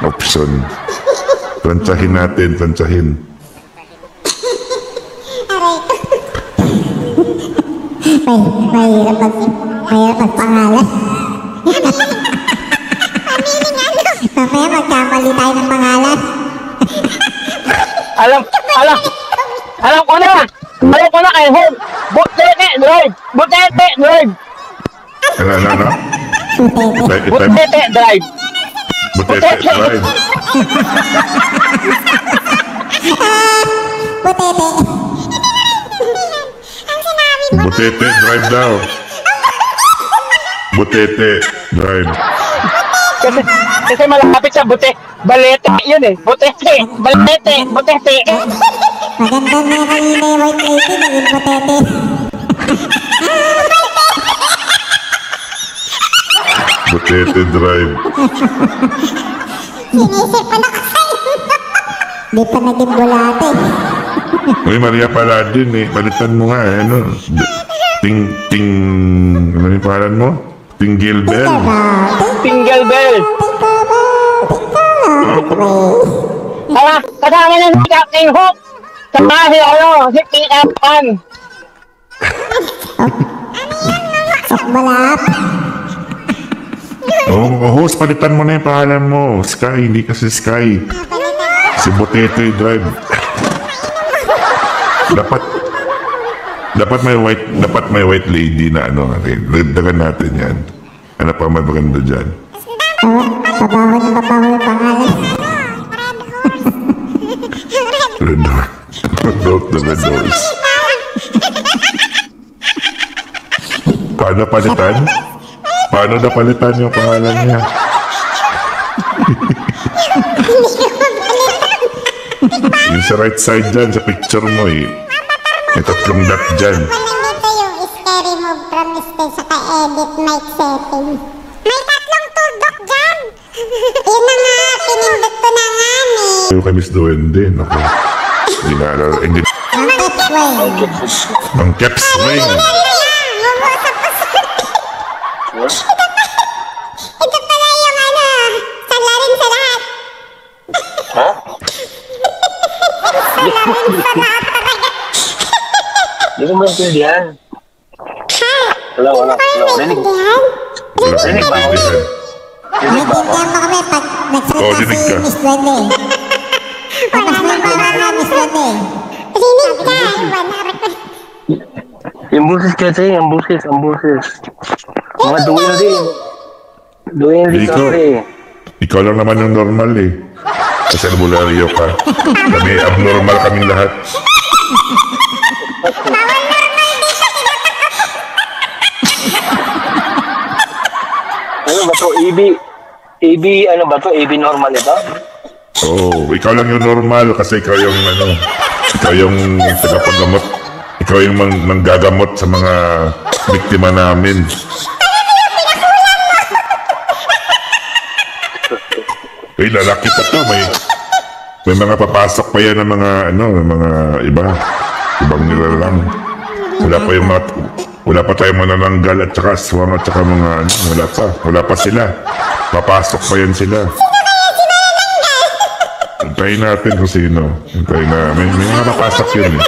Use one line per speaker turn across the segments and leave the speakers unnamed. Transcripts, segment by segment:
option. Plantsahin natin, plantsahin.
Mahirap magpangalan. Mamaya magkamali tayo ng pangalan.
Alam ko na kay Home. Butete Drive. Butete Drive.
Ano?
Butete Drive.
Butete Drive. Butete Drive daw. Butete Drive.
Kasi malapit sa Balete yun eh. Butete. Balete. Butete.
Maganda na kanina yung white lady, naging butete.
Butete Drive.
Sinisip pa na kasi. Di pa naging bulate.
Uy, Maria pala din eh. Balitan mo nga eh. Ano? Ano yung pangalan mo? Tingle Bell.
Tingle Bell. Kasama niya si Captain Hook. Sama si PF1.
Malap.
Host, palitan mo na yung pangalan mo. Sky, hindi kasi Sky. Si Butete Drive. Dapat may white lady na ano. Dagdagan natin yan. Ano pa may maganda dyan?
Pabaho yung pangalan.
Red Door. The Red Doors. Paano palitan? Paano na palitan yung pangalan niya? Yung sa right side dyan, sa picture mo eh. May tatlong dot dyan.
Dito yung scary move from stage sa edit mic setting. May tatlong turdok dyan. Yun na nga, pinindot ko na nga eh.
Yung kay Miss Duwende, naku. Hindi na alala. Ang Caps Wing.
Ito pala yung ano, salarin sa lahat.
Ha?
Salarin sa lahat talaga.
Hindi ko maintindihan. Wala. Rinig ba ako? Rinig ba ako?
Naiintindihan mo kami pag nagsalita si Miss Duwende. Mas may pangalan Miss Duwende. Rinig ka.
Yung buses kasi, ang buses. Mga duwin din kasi.
Ikaw lang naman yung normal eh. Kasi albularyo ka. Kami abnormal kaming lahat.
Ano ba to? AB, ano ba to? AB normal ito?
Oo, ikaw lang yung normal kasi ikaw yung ano, ikaw yung tagapaggamot. Ikaw yung manggagamot sa mga biktima namin. Eh, lalaki pa to. May mga papasok pa yan ng mga, mga ibang nilalang. Wala pa tayong manananggal at saka aswang at saka mga, wala pa sila. Papasok pa yan sila. Hintayin natin kung sino. Hintayin na, may mga papasok yun eh.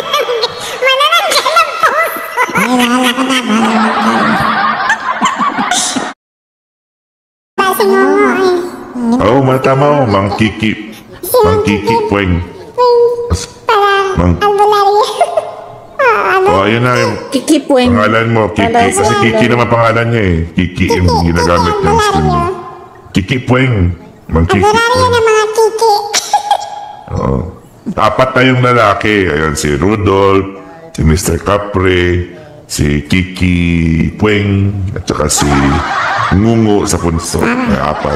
Oo, tama o. Mang Kiki Pueng. Ayun na yung
Kiki Pueng.
pangalan mo, Kiki. Kasi Kiki naman pangalan niya eh. Kiki yung ginagamit ng screen mo. Kiki Pueng. Mang Kiki Pueng. Oo. Apat na yung lalaki. Ayan, si Rudolph, si Mr. Capre, si Kiki Pueng, at saka si Ngungo sa punso. May apat.